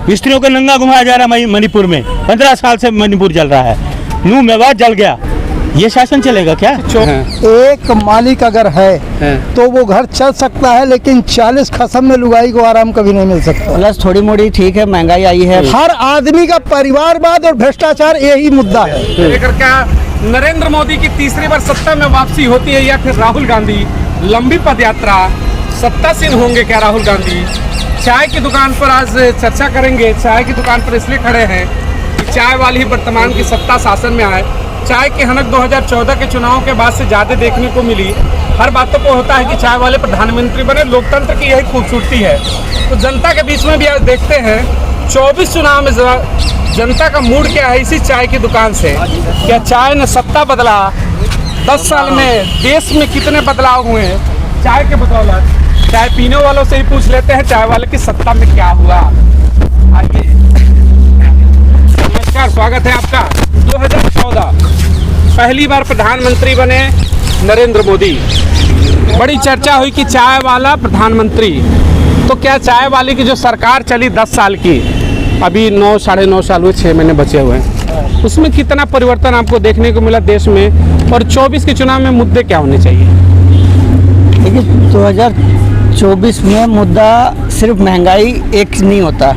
स्त्रियों को नंगा घुमाया जा रहा है मणिपुर में। 15 साल से मणिपुर जल रहा है, नूह मेवात जल गया। ये शासन चलेगा क्या? एक मालिक अगर है तो वो घर चल सकता है, लेकिन 40 खसम में लुगाई को आराम कभी नहीं मिल सकता। प्लस थोड़ी मोड़ी ठीक है, महंगाई आई है। हर आदमी का परिवारवाद और भ्रष्टाचार यही मुद्दा है। लेकर क्या नरेंद्र मोदी की तीसरी बार सत्ता में वापसी होती है या फिर राहुल गांधी लंबी पदयात्रा, सत्तासीन होंगे क्या राहुल गांधी? चाय की दुकान पर आज चर्चा करेंगे। चाय की दुकान पर इसलिए खड़े हैं कि चाय वाली ही वर्तमान की सत्ता शासन में आए। चाय की हनक 2014 के चुनाव के बाद से ज़्यादा देखने को मिली। हर बातों को होता है कि चाय वाले प्रधानमंत्री बने, लोकतंत्र की यही खूबसूरती है। तो जनता के बीच में भी आज देखते हैं 24 चुनाव में जनता का मूड क्या है इसी चाय की दुकान से। क्या चाय ने सत्ता बदला? 10 साल में देश में कितने बदलाव हुए हैं चाय के बदौलत? चाय पीने वालों से ही पूछ लेते हैं चाय वाले की सत्ता में क्या हुआ। आइए, नमस्कार, स्वागत है आपका। 2014 पहली बार प्रधानमंत्री बने नरेंद्र मोदी। बड़ी चर्चा हुई कि चाय वाला प्रधानमंत्री। तो क्या चाय वाले की जो सरकार चली 10 साल की, अभी 9 साढ़े 9 साल हुए, 6 महीने बचे हुए हैं, उसमें कितना परिवर्तन आपको देखने को मिला देश में? और 24 के चुनाव में मुद्दे क्या होने चाहिए? देखिए 2024 में मुद्दा सिर्फ महंगाई एक नहीं होता।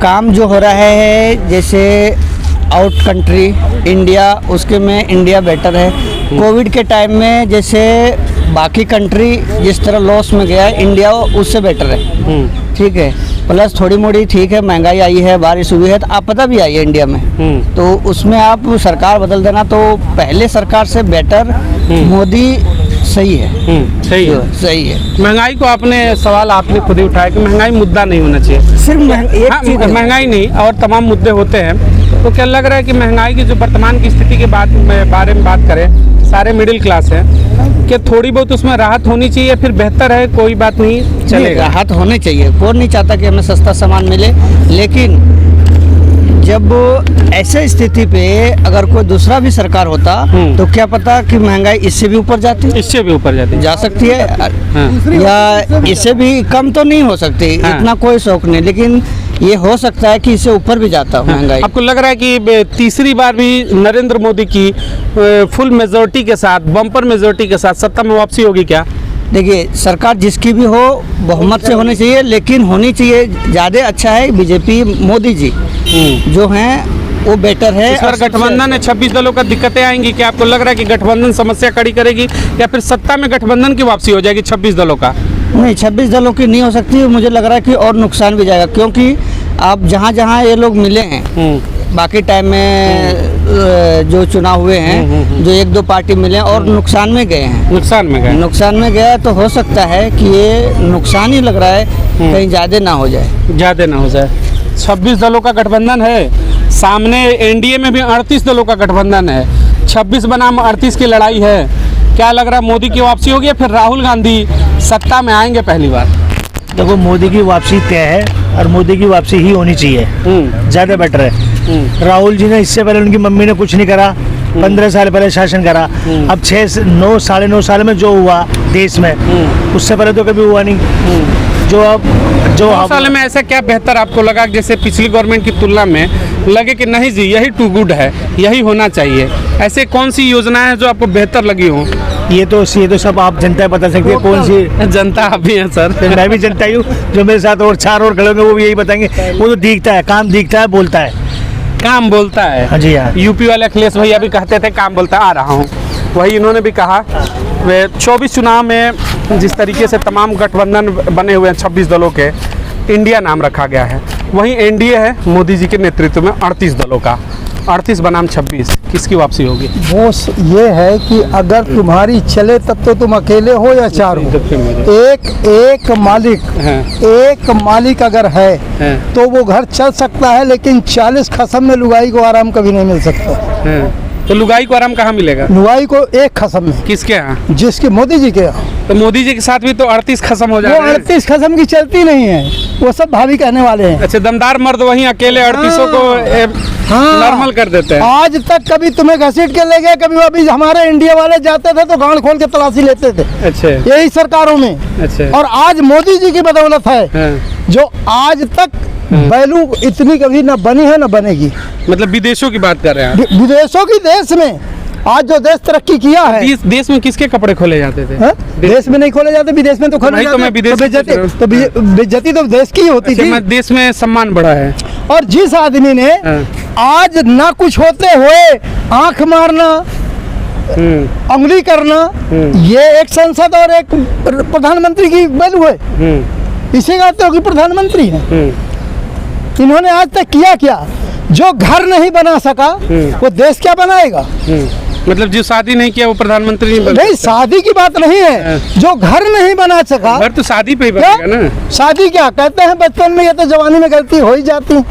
काम जो हो रहा है जैसे आउट कंट्री इंडिया, उसके में इंडिया बेटर है। कोविड के टाइम में जैसे बाकी कंट्री जिस तरह लॉस में गया है, इंडिया उससे बेटर है। ठीक है, प्लस थोड़ी मोड़ी ठीक है, महंगाई आई है, बारिश हुई है, तो आपदा भी आई है इंडिया में। तो उसमें आप सरकार बदल देना तो पहले सरकार से बेटर मोदी सही है। सही है, सही है। महंगाई को आपने खुद ही उठाया कि महंगाई मुद्दा नहीं होना चाहिए। सिर्फ महंगाई नहीं और तमाम मुद्दे होते हैं। तो क्या लग रहा है कि महंगाई की जो वर्तमान की स्थिति के बारे में बात करें, सारे मिडिल क्लास हैं, कि थोड़ी बहुत उसमें राहत होनी चाहिए, फिर बेहतर है कोई बात नहीं चलेगा? राहत होनी चाहिए। कौन नहीं चाहता कि हमें सस्ता सामान मिले, लेकिन जब ऐसे स्थिति पे अगर कोई दूसरा भी सरकार होता तो क्या पता कि महंगाई इससे भी ऊपर जाती। इससे भी ऊपर जाती जा सकती है। या इससे भी कम तो नहीं हो सकती। इतना कोई शौक नहीं, लेकिन ये हो सकता है कि इससे ऊपर भी जाता महंगाई। आपको लग रहा है कि तीसरी बार भी नरेंद्र मोदी की फुल मेजोरिटी के साथ, बम्पर मेजोरिटी के साथ सत्ता में वापसी होगी क्या? देखिए, सरकार जिसकी भी हो बहुमत से होनी चाहिए, लेकिन होनी चाहिए ज़्यादा अच्छा है बीजेपी, मोदी जी जो हैं वो बेटर है। इस बार गठबंधन है, 26 दलों का दिक्कतें आएंगी क्या? आपको लग रहा है कि गठबंधन समस्या खड़ी करेगी या फिर सत्ता में गठबंधन की वापसी हो जाएगी 26 दलों का? नहीं, 26 दलों की नहीं हो सकती। मुझे लग रहा है कि और नुकसान भी जाएगा, क्योंकि आप जहाँ ये लोग मिले हैं बाकी टाइम में जो चुनाव हुए हैं, जो 1-2 पार्टी मिले और नुकसान में गए हैं। नुकसान में गया तो हो सकता है कि ये नुकसान ही लग रहा है, कहीं ज़्यादा ना हो जाए। 26 दलों का गठबंधन है, सामने एनडीए में भी 38 दलों का गठबंधन है। 26 बनाम 38 की लड़ाई है। क्या लग रहा है मोदी की वापसी होगी या फिर राहुल गांधी सत्ता में आएंगे पहली बार? देखो, मोदी की वापसी तय है और मोदी की वापसी ही होनी चाहिए, ज़्यादा बेटर है। राहुल जी ने इससे पहले उनकी मम्मी ने कुछ नहीं करा, 15 साल पहले शासन करा। अब 6-9 साढ़े 9 साल में जो हुआ देश में, उससे पहले तो कभी हुआ नहीं। जो साल में ऐसा क्या बेहतर आपको लगा जैसे पिछली गवर्नमेंट की तुलना में लगे कि नहीं जी यही टू गुड है, यही होना चाहिए? ऐसे कौन सी योजनाएं हैं जो आपको बेहतर लगी हो? ये तो सब आप जनता बता सकती है। कौन सी जनता? आप भी हैं सर। मैं भी जनता ही हूँ। जो मेरे साथ और 4 और खड़े होंगे वो भी यही बताएंगे। वो तो दिखता है, काम दिखता है, बोलता है, काम बोलता है। हाँ जी हाँ। यूपी वाले अखिलेश भैया भी कहते थे काम बोलता है। आ रहा हूँ, वही इन्होंने भी कहा। 24 चुनाव में जिस तरीके से तमाम गठबंधन बने हुए हैं 26 दलों के, इंडिया नाम रखा गया है। वहीं एनडीए है मोदी जी के नेतृत्व में 38 दलों का। 38 बनाम 26, किसकी वापसी होगी? वो ये है कि अगर तुम्हारी चले तब तो तुम अकेले हो या 4 हो। एक मालिक अगर है तो वो घर चल सकता है, लेकिन 40 खसम में लुगाई को आराम कभी नहीं मिल सकता। तो लुगाई को आराम कहाँ मिलेगा? लुगाई को एक खसम में। किसके यहाँ? जिसके मोदी जी के यहाँ। तो मोदी जी के साथ भी तो 38 खसम हो जाए। वो 38 खसम की चलती नहीं है, वो सब भाभी कहने वाले हैं। अच्छा, दमदार मर्द वहीं अकेले 38 को नॉर्मल कर देते हैं। आज तक कभी तुम्हें घसीट के ले गए, कभी अभी हमारे इंडिया वाले जाते थे तो गांड खोल के तलाशी लेते थे। अच्छा यही सरकारों में। अच्छा। और आज मोदी जी की बदौलत है हाँ। जो आज तक वैल्यू इतनी कभी न बनी है न बनेगी। मतलब विदेशों की बात कर रहे हैं विदेशों की देश में आज जो देश तरक्की किया है। देश में किसके कपड़े खोले जाते थे? देश में नहीं खोले जाते, विदेश में तो खोले वही तो मैं जाते। विदेश तो बेइज्जती तो देश की ही होती थी। देश में सम्मान बढ़ा है। और जिस आदमी ने आज ना कुछ होते हुए आंख मारना, उंगली करना, ये एक संसद और एक प्रधानमंत्री की वैल्यू है। इसे कहते हो कि प्रधानमंत्री है। इन्होंने आज तक किया क्या? जो घर नहीं बना सका वो देश क्या बनाएगा? मतलब जो शादी नहीं किया वो प्रधानमंत्री नहीं बन नहीं, शादी की बात नहीं है। जो घर नहीं बना सका, घर तो शादी पे ही बनेगा ना। शादी क्या कहते हैं बचपन में, ये तो जवानी में गलती हो ही जाती।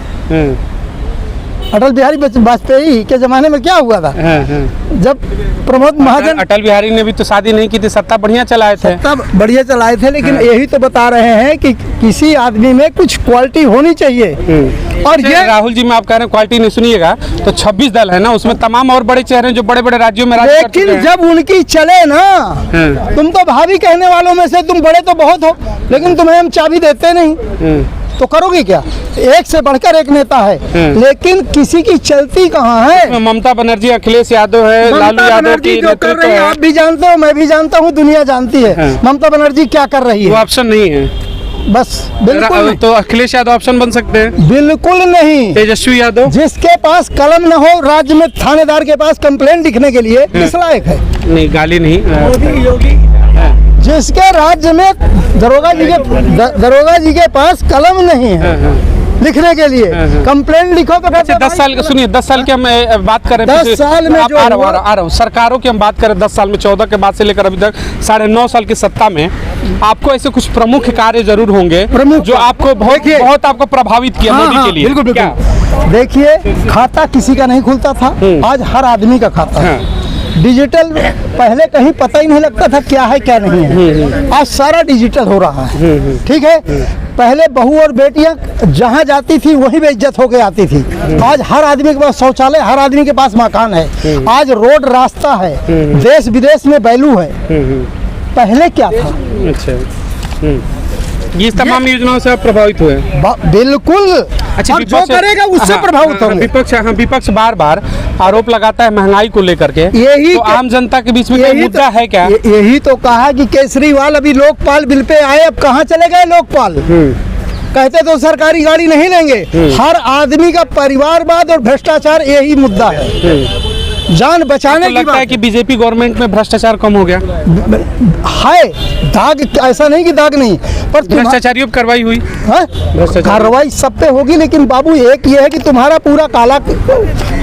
अटल बिहारी वाजपेयी के जमाने में क्या हुआ था? जब प्रमोद महाजन, अटल बिहारी ने भी तो शादी नहीं की थी, सत्ता बढ़िया चलाए थे। सत्ता बढ़िया चलाए थे, लेकिन यही तो बता रहे हैं कि किसी आदमी में कुछ क्वालिटी होनी चाहिए। और ये राहुल जी में आप कह रहे हैं क्वालिटी नहीं, सुनिएगा तो 26 दल है ना, उसमें तमाम और बड़े चेहरे हैं जो बड़े बड़े राज्यों में राज कर चुके लेकिन हैं। जब उनकी चले ना, तुम तो भाभी कहने वालों में से तुम बड़े तो बहुत हो, लेकिन तुम्हें हम चाबी देते नहीं, तो करोगे क्या? एक से बढ़कर एक नेता है, लेकिन किसी की चलती कहाँ है? ममता बनर्जी, अखिलेश यादव है, लालू यादव की जो कर रही है, आप भी जानते हो, मैं भी जानता हूँ, दुनिया जानती है। ममता बनर्जी क्या कर रही वो है? ऑप्शन नहीं है। बस बिल्कुल तो अखिलेश यादव ऑप्शन बन सकते हैं? बिल्कुल नहीं। तेजस्वी यादव जिसके पास कलम न हो, राज्य में थानेदार के पास कंप्लेंट लिखने के लिए किस लायक है? नहीं, गाली नहीं। योगी जिसके राज्य में दरोगा जी के पास कलम नहीं है लिखने के लिए, कंप्लेंट लिखो तो अच्छा 10 साल, सुनिए 10 साल की हम बात करें, 10 साल में जो आ रहा हूँ सरकारों की हम बात करें 10 साल में, 14 के बाद से लेकर अभी तक 9.5 साल की सत्ता में आपको ऐसे कुछ प्रमुख कार्य जरूर होंगे जो आपको बहुत आपको प्रभावित किया मोदी के लिए? बिल्कुल बिल्कुल। देखिए, खाता किसी का नहीं खुलता था, आज हर आदमी का खाता है। डिजिटल पहले कहीं पता ही नहीं लगता था क्या है क्या नहीं है, आज सारा डिजिटल हो रहा है। ठीक है, पहले बहू और बेटियां जहां जाती थी वहीं बेइज्जत होके आती थी, आज हर आदमी के पास शौचालय, हर आदमी के पास मकान है, आज रोड रास्ता है, देश विदेश में वैल्यू है। पहले क्या था? अच्छा, ये तमाम योजनाओं से आप प्रभावित हुए? बिल्कुल। अच्छा, और जो करेगा उससे प्रभावित होंगे। विपक्ष बार बार आरोप लगाता है महंगाई को लेकर के, यही तो आम जनता के बीच में कोई मुद्दा है क्या? यही तो कहा कि केजरीवाल अभी लोकपाल बिल पे आए, अब कहाँ चले गए लोकपाल? कहते तो सरकारी गाड़ी नहीं लेंगे। हर आदमी का परिवारवाद और भ्रष्टाचार यही मुद्दा है। जान बचाने की लगता है कि बीजेपी गवर्नमेंट में भ्रष्टाचार कम हो गया है। दाग ऐसा नहीं कि दाग नहीं, पर भ्रष्टाचारियों पर कार्रवाई हुई। कार्रवाई सब पे होगी, लेकिन बाबू एक ये है कि तुम्हारा पूरा काला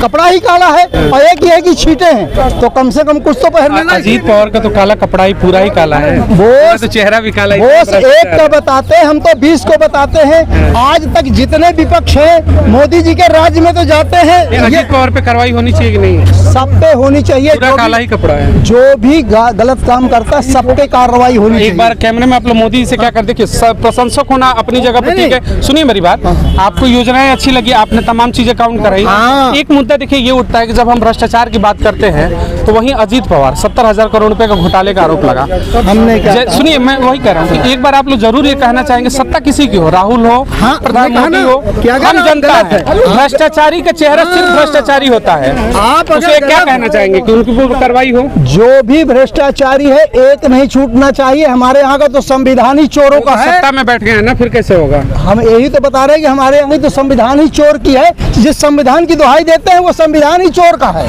कपड़ा ही काला है, और एक ये है कि छींटे हैं, तो कम से कम कुछ तो पहनना है। अजीत पवार का तो काला कपड़ा ही पूरा ही काला है, वो तो चेहरा भी काला ही। एक का बताते हैं, हम तो 20 को बताते हैं। आज तक जितने विपक्ष हैं मोदी जी के राज्य में तो जाते हैं। अजीत पवार पे कार्रवाई होनी चाहिए कि नहीं? सब पे होनी चाहिए। पूरा काला ही कपड़ा है। जो भी गलत काम करता है सब पे कार्रवाई होनी चाहिए। एक बार कैमरे में आप लोग मोदी से क्या कर देखिए, प्रशंसक होना अपनी जगह पर ठीक है। सुनिए मेरी बात, आपको योजनाएं अच्छी लगी, आपने तमाम चीजें काउंट कराई। एक मुद्दा देखिए ये उठता है कि जब हम भ्रष्टाचार की बात करते हैं तो वहीं अजीत पवार 70,000 करोड़ रुपए का घोटाले का आरोप लगा। हमने सुनिए, मैं वही कह रहा हूँ कि एक बार आप लोग जरूर ये कहना चाहेंगे सत्ता किसी की हो, राहुल हो, प्रधानमंत्री हो, हम जनता है। भ्रष्टाचारी का चेहरा सिर्फ भ्रष्टाचारी होता है। आप उसे क्या कहना चाहेंगे कि उनकी पूरी कार्रवाई हो? जो भी भ्रष्टाचारी है एक नहीं छूटना चाहिए। हमारे यहाँ का तो संविधान ही चोरों का है। सत्ता में बैठ गए हैं ना, फिर कैसे होगा? हम यही तो बता रहे हैं कि हमारे यहाँ तो संविधान ही चोर की है। जिस संविधान की दुहाई देते हैं वो संविधान ही चोर का है।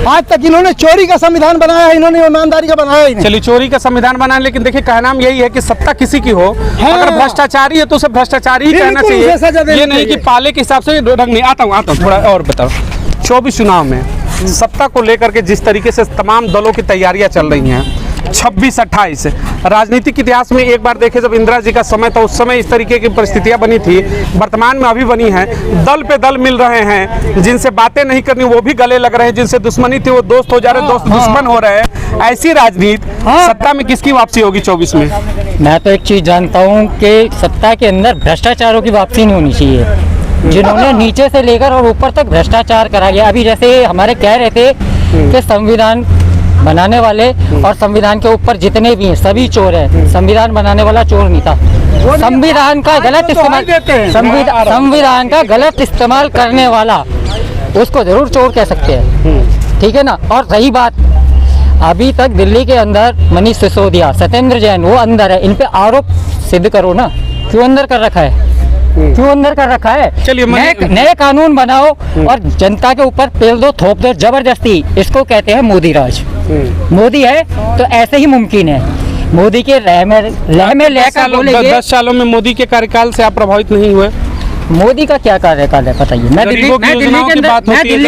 आज तक इन्होंने चोरी का संविधान बनाया है, इन्होंने ईमानदारी का बनाया ही नहीं। चलिए चोरी का संविधान बनाया, लेकिन देखिए कहना यही है कि सत्ता किसी की हो, अगर भ्रष्टाचारी है तो उसे भ्रष्टाचारी ही कहना चाहिए, ये नहीं कि पाले के हिसाब से रंग नहीं। आता हूँ थोड़ा और बताओ। 24 चुनाव में सत्ता को लेकर के जिस तरीके से तमाम दलों की तैयारियां चल रही हैं, 26-28 राजनीतिक इतिहास में एक बार देखे जब इंदिरा जी का समय था, उस समय इस तरीके की परिस्थितियां बनी थी, वर्तमान में अभी बनी हैं। दल पे दल मिल रहे हैं, जिनसे बातें नहीं करनी वो भी गले लग रहे हैं, जिनसे दुश्मनी थी वो दोस्त हो जा रहे हैं, दोस्त दुश्मन हो रहे हैं। ऐसी राजनीति सत्ता में किसकी वापसी होगी 24 में? मैं तो एक चीज़ जानता हूँ कि सत्ता के अंदर भ्रष्टाचारों की वापसी नहीं होनी चाहिए। जिन्होंने नीचे से लेकर और ऊपर तक भ्रष्टाचार करा गया। अभी जैसे हमारे कह रहे थे कि संविधान बनाने वाले और संविधान के ऊपर जितने भी हैं सभी चोर हैं, संविधान बनाने वाला चोर नहीं था। संविधान का गलत इस्तेमाल, संविधान का गलत इस्तेमाल करने वाला उसको जरूर चोर कह सकते हैं, ठीक है ना। और रही बात, अभी तक दिल्ली के अंदर मनीष सिसोदिया, सत्येंद्र जैन वो अंदर है, इन पे आरोप सिद्ध करो ना, क्यों अंदर कर रखा है, क्यों अंदर कर रखा है। चलिए, नए कानून बनाओ और जनता के ऊपर पेल दो, थोप दो जबरदस्ती, इसको कहते हैं मोदी राज। मोदी है तो ऐसे ही मुमकिन है। मोदी के लह में लेकर बोलेंगे। 10 सालों में मोदी के कार्यकाल से आप प्रभावित नहीं हुए? मोदी का क्या कार्यकाल है बताइए। मैं दिल्ली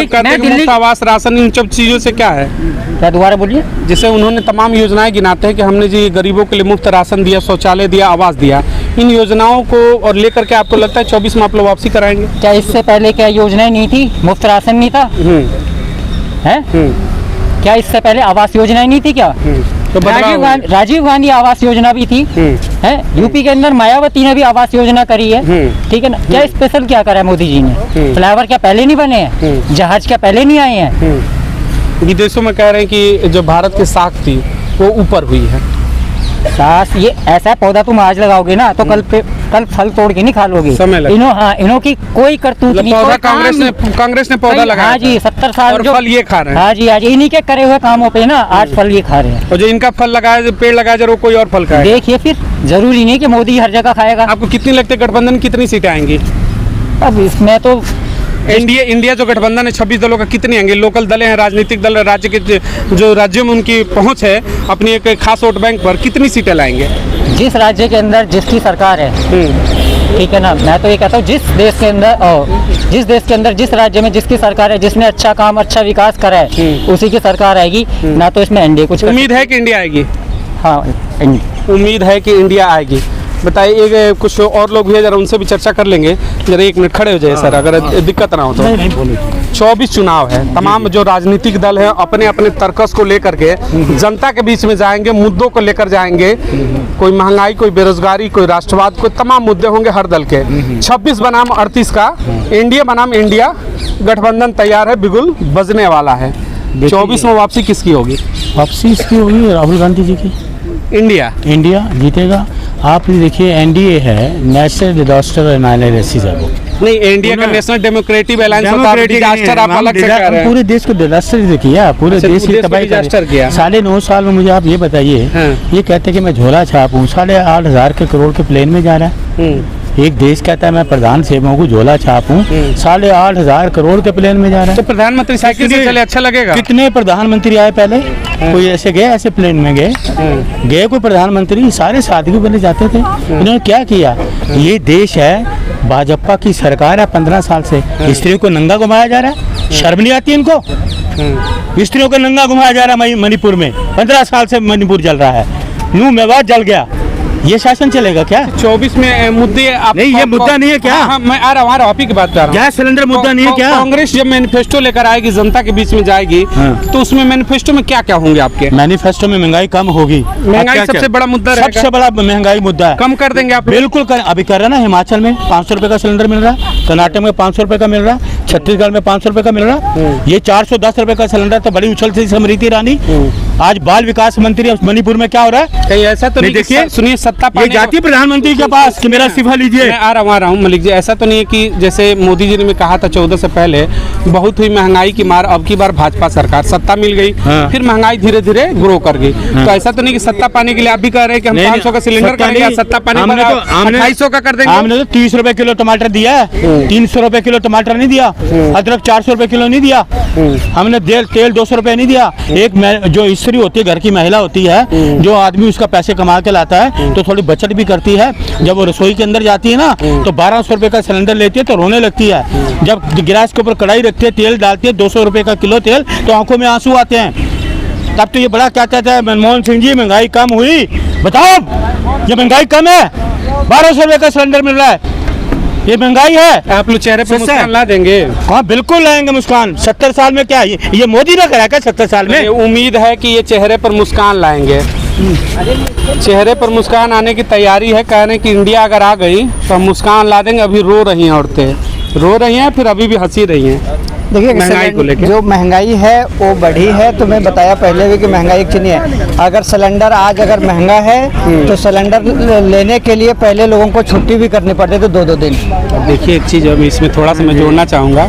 के अंदर आवास, राशन, इन सब चीजों से क्या है? क्या दोबारा बोलिए। जैसे उन्होंने तमाम योजनाएं गिनाते हैं कि हमने जी गरीबों के लिए मुफ्त राशन दिया, शौचालय दिया, आवास दिया। इन योजनाओं को और लेकर के आपको लगता है 24 में आप लोग वापसी कराएंगे? क्या इससे पहले क्या योजनाएं नहीं थी? मुफ्त राशन नहीं था है? क्या इससे पहले आवास योजनाएं नहीं थी? क्या तो राजीव गांधी आवास योजना भी थी है। यूपी के अंदर मायावती ने भी आवास योजना करी है, ठीक है ना। क्या स्पेशल क्या करा है मोदी जी ने? फ्लाईओवर क्या पहले नहीं बने हैं? जहाज क्या पहले नहीं आए हैं? विदेशों में कह रहे हैं कि जो भारत की साख थी वो ऊपर हुई है। सास ये ऐसा पौधा तुम आज लगाओगे ना तो कल फल तोड़ के नहीं खा लोगे। इन्हों की कोई करतूत नहीं। पौधा कांग्रेस ने पौधा लगाया। हाँ जी, 70 साल और फल ये खा रहे हैं। हाँ जी, आज इन्हीं के करे हुए कामों पे ना आज फल ये खा रहे हैं। और जो इनका फल लगाया, पेड़ लगाया जरूर कोई और फल खाएगा। देखिए, फिर जरूरी नहीं कि मोदी हर जगह खाएगा। आपको कितनी लगती है गठबंधन कितनी सीटें आएंगी? अब इसमें तो इंडिया जो गठबंधन है 26 दलों का, कितने आएंगे? लोकल दल हैं, राजनीतिक दल, राज्य के जो राज्यों में उनकी पहुंच है अपनी एक खास वोट बैंक पर, कितनी सीटें लाएंगे? जिस राज्य के अंदर जिसकी सरकार है, ठीक है ना। मैं तो ये कहता हूँ जिस देश के अंदर जिस राज्य में जिसकी सरकार है, जिसने अच्छा काम अच्छा विकास करा है उसी की सरकार आएगी ना। तो इसमें एनडीए कुछ उम्मीद है कि इंडिया आएगी? हाँ, उम्मीद है कि इंडिया आएगी। बताइए, एक कुछ और लोग भी है, जरा उनसे भी चर्चा कर लेंगे। जरा 1 मिनट खड़े हो जाइए सर, अगर दिक्कत ना हो तो। 24 चुनाव है, तमाम जो राजनीतिक दल है अपने अपने तर्कस को लेकर के जनता के बीच में जाएंगे, मुद्दों को लेकर जाएंगे। कोई महंगाई, कोई बेरोजगारी, कोई राष्ट्रवाद, कोई तमाम मुद्दे होंगे हर दल के। 26 बनाम 38 का इंडिया बनाम इंडिया गठबंधन तैयार है, बिगुल बजने वाला है। 24 में वापसी किसकी होगी? वापसी इसकी होगी राहुल गांधी जी की। इंडिया जीतेगा। आप ये देखिए, एनडीए है, नेशनल डिजास्टर एनालिसिस है वो। नहीं, इंडिया का नेशनल डेमोक्रेटिक अलायंस होता है, डिजास्टर आप अलग से कह रहे हैं। पूरे देश को डिजास्टर किया, पूरे देश की तबाही किया। 9.5 साल में मुझे आप ये बताइए, ये कहते हैं कि मैं झोला छापूं, 8,500 करोड़ के प्लेन में जा रहा है। एक देश कहता है मैं प्रधान सेवकों को झोला छापूं, 8,500 करोड़ के प्लेन में जा रहा है। तो प्रधानमंत्री साइकिल से चले, अच्छा लगेगा? कितने प्रधानमंत्री आए पहले? कोई ऐसे गए, ऐसे प्लेन में गए कोई प्रधानमंत्री? सारे सादगी बने जाते थे। इन्होंने क्या किया? ये देश है, भाजपा की सरकार है 15 साल से, स्त्रियों को नंगा घुमाया जा रहा है। शर्म नहीं आती इनको? स्त्रियों को नंगा घुमाया जा रहा है मणिपुर में। 15 साल से मणिपुर जल रहा है, नूह मेवात जल गया। ये शासन चलेगा क्या? 24 में मुद्दे आप नहीं, ये मुद्दा नहीं है क्या? हाँ, मैं आ रहा हूँ आप ही की बात कर रहा हूँ। गैस सिलेंडर मुद्दा नहीं है क्या? कांग्रेस जब मैनिफेस्टो लेकर आएगी, जनता के बीच में जाएगी, तो उसमें मैनिफेस्टो में क्या क्या होंगे आपके? मैनिफेस्टो में महंगाई कम होगी। महंगाई सबसे बड़ा मुद्दा रहेगा। सबसे बड़ा महंगाई मुद्दा है। कम कर देंगे आप? बिल्कुल अभी कर रहे ना। हिमाचल में 500 रुपए का सिलेंडर मिल रहा है, कर्नाटक में 500 रुपए का मिल रहा है, छत्तीसगढ़ में 500 रुपए का मिल रहा है। ये 410 रुपए का सिलेंडर तो बड़ी उछल थी स्मृति ईरानी। आज बाल विकास मंत्री मणिपुर में क्या हो रहा है? कहीं ऐसा तो नहीं? देखिए, सुनिए, सत्ता पाने जाती प्रधानमंत्री के पास कि मेरा इस्तीफा लीजिए। मैं आ रहा हूँ मलिक जी। ऐसा तो नहीं है कि जैसे मोदी जी ने कहा था 14 से पहले बहुत हुई महंगाई की मार, अब की बार भाजपा सरकार सत्ता मिल गई, फिर महंगाई धीरे धीरे ग्रो कर गई। तो ऐसा तो नहीं कि सत्ता पाने के लिए आप भी कह रहे हैं कि हम 500 का सिलेंडर करेंगे, सत्ता पाने के बाद 2800 का कर देंगे। हमने तो 30 रुपए किलो टमाटर दिया है, 300 रुपए किलो टमाटर नहीं दिया, अदरक 400 रुपए किलो नहीं दिया, हमने तेल 200 रुपए नहीं दिया। एक जो स्त्री होती है, घर की महिला होती है, जो आदमी उसका पैसे कमा के लाता है तो थोड़ी बचत भी करती है। जब वो रसोई के अंदर जाती है ना तो 1200 रुपए का सिलेंडर लेती है तो रोने लगती है। जब गिलास के ऊपर कढ़ाई रखती है, तेल डालती है 200 रुपए का किलो तेल, तो आंखों में आंसू आते हैं। तब तो ये बड़ा क्या कहता है मनमोहन सिंह जी, महंगाई कम हुई? बताओ, ये महंगाई कम है? 1200 रुपए का सिलेंडर मिल रहा है, ये महंगाई है? आप लोग चेहरे पर मुस्कान ला देंगे? हाँ, बिल्कुल लाएंगे मुस्कान। 70 साल में क्या ये मोदी ने करा क्या 70 साल में? उम्मीद है कि ये चेहरे पर मुस्कान लाएंगे। चेहरे पर मुस्कान आने की तैयारी है। कह रहे हैं कि इंडिया अगर आ गई तो हम मुस्कान ला देंगे। अभी रो रही हैं औरतें, रो रही हैं फिर अभी भी हंसी रही हैं देखिए महंगाई को लेके? जो महंगाई है वो बढ़ी है, तो मैं बताया पहले भी कि महंगाई एक चीज़ नहीं है। अगर सिलेंडर आज अगर महंगा है तो सिलेंडर लेने के लिए पहले लोगों को छुट्टी भी करनी पड़ती थी 2-2 दिन। देखिए एक चीज़ अभी इसमें थोड़ा सा मैं जोड़ना चाहूँगा।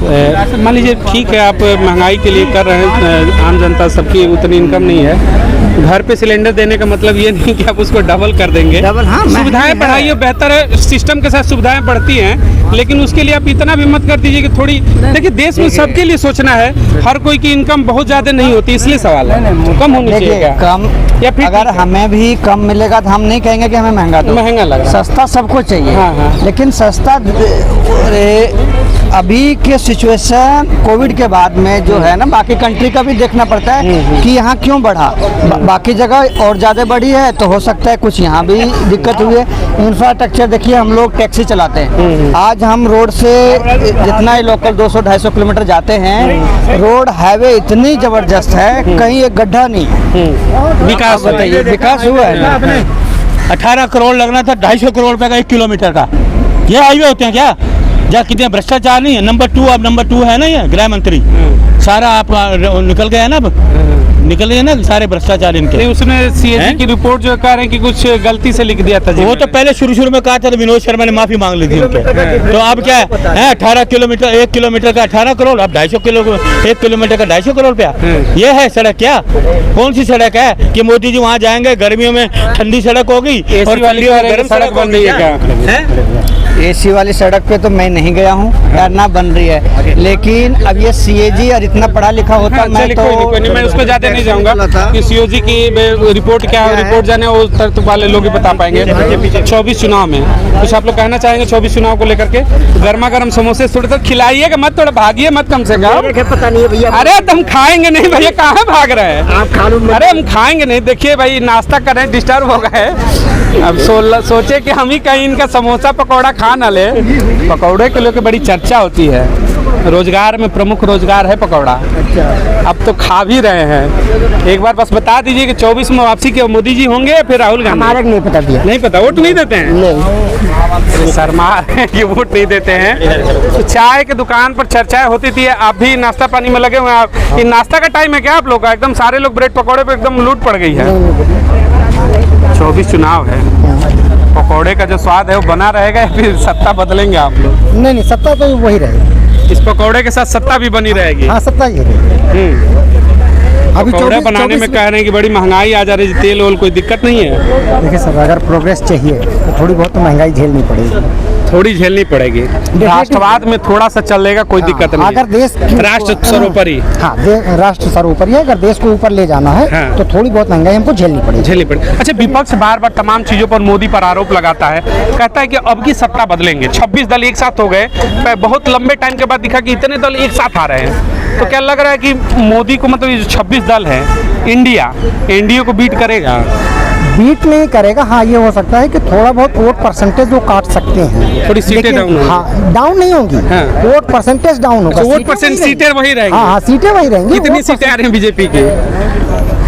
मान लीजिए ठीक है आप महंगाई के लिए कर रहे हैं, आम जनता सबकी उतनी इनकम नहीं है, घर पे सिलेंडर देने का मतलब ये नहीं कि आप उसको डबल कर देंगे। डबल, हाँ, सुविधाएं बढ़ाइए, बेहतर है, सिस्टम के साथ सुविधाएं बढ़ती हैं, लेकिन उसके लिए आप इतना भी मत कर दीजिए कि थोड़ी, देखिए देश में सबके लिए सोचना है, हर कोई की इनकम बहुत ज़्यादा नहीं होती, इसलिए सवाल है कम होनी चाहिए क्या? कम या फिर अगर हमें भी कम मिलेगा तो हम नहीं कहेंगे कि हमें महंगा दो। महंगा लग रहा है। सस्ता सबको चाहिए। हाँ, हाँ। लेकिन सस्ता अभी के सिचुएशन कोविड के बाद में जो है ना, बाकी कंट्री का भी देखना पड़ता है कि यहाँ क्यों बढ़ा। बाकी जगह और ज़्यादा बढ़ी है तो हो सकता है कुछ यहाँ भी दिक्कत हुई है। इंफ्रास्ट्रक्चर देखिए, हम लोग टैक्सी चलाते हैं, आज हम रोड से जितना ही लोकल 200-250 किलोमीटर जाते हैं, रोड हाईवे इतनी ज़बरदस्त है, कहीं एक गड्ढा नहीं। विकास बताइए, विकास हुआ है ना? 18 करोड़ लगना था, 250 करोड़ रुपए का 1 किलोमीटर का। ये हाईवे होते हैं क्या? जहाँ कितने भ्रष्टाचार नहीं है। नंबर 2 अब नंबर 2 है ना, ये गृह मंत्री सारा आप निकल गया ना, अब निकल गए ना सारे भ्रष्टाचार इनके। नहीं, उसने सीएजी की रिपोर्ट जो कह रहे हैं कि कुछ गलती से लिख दिया था जी। वो तो पहले शुरू में कहा था, तो विनोद शर्मा ने माफी मांग ली थी उनके। तो अब क्या है 18 किलोमीटर, 1 किलोमीटर का 18 करोड़, अब 1 किलोमीटर का 250 करोड़ रुपया। ये है सड़क क्या? कौन सी सड़क है कि मोदी जी वहाँ जाएंगे, गर्मियों में ठंडी सड़क होगी और वाली गर्म सड़क बन रही है क्या? एसी वाली सड़क पे तो मैं नहीं गया हूँ, ना बन रही है, लेकिन अब ये सीएजी और इतना पढ़ा लिखा होता हाँ, मैं तो कोई नहीं, मैं उसको ज्यादा नहीं जाऊंगा कि सीओजी की रिपोर्ट क्या है, रिपोर्ट जाने वो तर्क वाले लोग ही बता पाएंगे। 24 चुनाव में कुछ आप लोग कहना चाहेंगे 24 चुनाव को लेकर के? गर्मा गर्म समोसे थोड़े तो खिलाइएगा मत, थोड़ा भागिए मत कम से कम। पता नहीं है भैया। अरे तुम खाएंगे नहीं भैया, कहाँ भाग रहे हैं आप खा लो। अरे हम खाएंगे नहीं, देखिए भाई नाश्ता कर रहे हैं, डिस्टर्ब हो गए। अब सोचे कि हम ही कहीं इनका समोसा पकौड़ा खा ना ले। पकौड़े के लेकर बड़ी चर्चा होती है, रोजगार में प्रमुख रोजगार है पकौड़ा। अब तो खा भी रहे हैं। एक बार बस बता दीजिए कि 24 में वापसी के मोदी जी होंगे या फिर राहुल गांधी? हमारे नहीं पता भैया। नहीं पता, वोट नहीं देते हैं? नहीं। शर्मा ये वोट नहीं देते हैं। तो चाय के दुकान पर चर्चाएं होती थी, आप भी नाश्ता पानी में लगे हुए हैं। ये नाश्ता का टाइम है क्या आप लोग का? एकदम सारे लोग ब्रेड पकौड़े पे एकदम लूट पड़ गई है। 24 चुनाव है, पकौड़े का जो स्वाद है वो बना रहेगा या फिर सत्ता बदलेंगे आप लोग? नहीं, सत्ता तो वही रहेगी। इस पकौड़े के साथ सत्ता भी बनी रहेगी। हाँ, सत्ता ही रहेगी। अभी पकौड़े बनाने में कह रहे हैं कि बड़ी महंगाई आ जा रही है, तेल ओल कोई दिक्कत नहीं है? देखिए सर, अगर प्रोग्रेस चाहिए तो थोड़ी बहुत तो महंगाई झेलनी पड़ेगी। थोड़ी झेलनी पड़ेगी। राष्ट्रवाद में थोड़ा सा चलेगा, कोई दिक्कत नहीं। अगर देश राष्ट्र सर्वोपरि। हाँ, राष्ट्र सर्वोपरि है। अगर देश को ऊपर ले जाना है हाँ। तो थोड़ी बहुत महंगाई हमको झेलनी पड़ेगी। अच्छा, विपक्ष बार बार तमाम चीजों पर मोदी पर आरोप लगाता है, कहता है कि अब की सत्ता बदलेंगे। 26 दल एक साथ हो गए, बहुत लंबे टाइम के बाद दिखा कि इतने दल एक साथ आ रहे हैं। तो क्या लग रहा है कि मोदी को, मतलब ये जो 26 दल है, एनडीए को बीट करेगा? बीट नहीं करेगा। हाँ, ये हो सकता है कि थोड़ा बहुत वोट परसेंटेज वो काट सकते हैं, थोड़ी सीटें लेकिन डाउन होंगी। हाँ, डाउन नहीं होंगी। हाँ। वोट परसेंटेज डाउन होगा। वोट परसेंट सीटें वही रहेंगी। हाँ, सीटें वही रहेंगी। कितनी सीटें आ रही हैं बीजेपी की?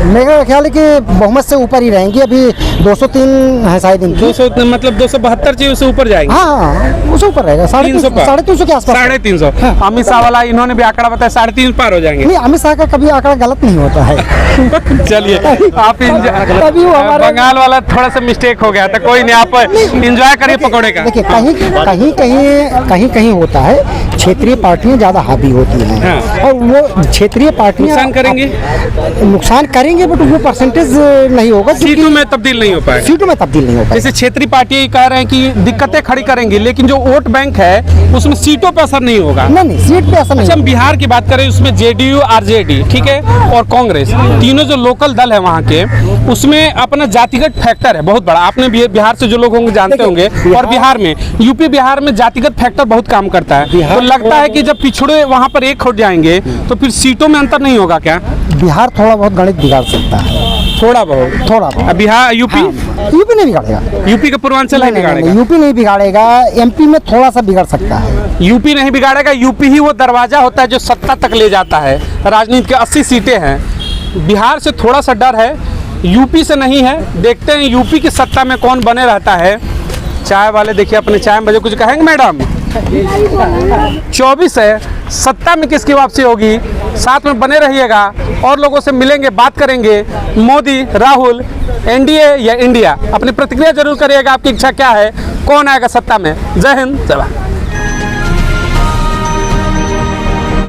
मेरा ख्याल है कि बहुमत से ऊपर ही रहेंगी। अभी 203 है शायद इनकी। 200 मतलब 272 चाहिए, उससे ऊपर जाएंगे। हाँ, उससे ऊपर रहेगा। 350 के आसपास। 350। अमित शाह वाला इन्होंने भी आंकड़ा बताया, 350 पार हो जाएंगे। नहीं, अमित शाह का कभी आंकड़ा गलत नहीं होता है। चलिए, आप बंगाल वाला थोड़ा सा मिस्टेक हो गया था, कोई नहीं, आप एंजॉय करिए पकौड़े का। देखिए, कहीं होता है, क्षेत्रीय पार्टियां ज्यादा हावी होती हैं। हाँ। और वो क्षेत्रीय पार्टियां नुकसान करेंगे, बट वो परसेंटेज नहीं होगा। सीटों में तब्दील नहीं हो पाएगा। सीटों में तब्दील नहीं हो पाएगा। जैसे क्षेत्रीय पार्टी कह रहे हैं कि दिक्कतें खड़ी करेंगी, लेकिन जो वोट बैंक है उसमें सीटों पर असर नहीं होगा। नहीं, सीट पे असर नहीं। अच्छा, हम बिहार की बात करें, उसमें जेडीयू, आरजेडी, ठीक है, और कांग्रेस, तीनों जो लोकल दल है वहाँ के, उसमें अपना जातिगत फैक्टर है बहुत बड़ा। आपने बिहार से जो लोग होंगे जानते होंगे, और बिहार में, यूपी बिहार में जातिगत फैक्टर बहुत काम करता है। तो लगता है कि जब पिछड़े वहाँ पर एक हो जाएंगे तो फिर सीटों में अंतर नहीं होगा क्या? बिहार थोड़ा बहुत गणित बिगाड़ सकता है। थोड़ा बहुत। बिहार, यूपी यूपी नहीं बिगाड़ेगा। यूपी का पूर्वांचल नहीं बिगाड़ेगा। यूपी नहीं बिगाड़ेगा। एमपी में थोड़ा सा बिगड़ सकता है। यूपी नहीं बिगाड़ेगा। यूपी ही वो दरवाजा होता है जो सत्ता तक ले जाता है। राजनीति के 80 सीटें हैं। बिहार से थोड़ा सा डर है, यूपी से नहीं है। देखते हैं यूपी की सत्ता में कौन बने रहता है। चाय वाले देखिए अपने चाय में बजे कुछ कहेंगे मैडम? 24 है, सत्ता में किसकी वापसी होगी? साथ में बने रहिएगा और लोगों से मिलेंगे, बात करेंगे। मोदी, राहुल, एनडीए या इंडिया? अपनी प्रतिक्रिया जरूर करिएगा, आपकी इच्छा क्या है, कौन आएगा सत्ता में? जय हिंद, जय भारत।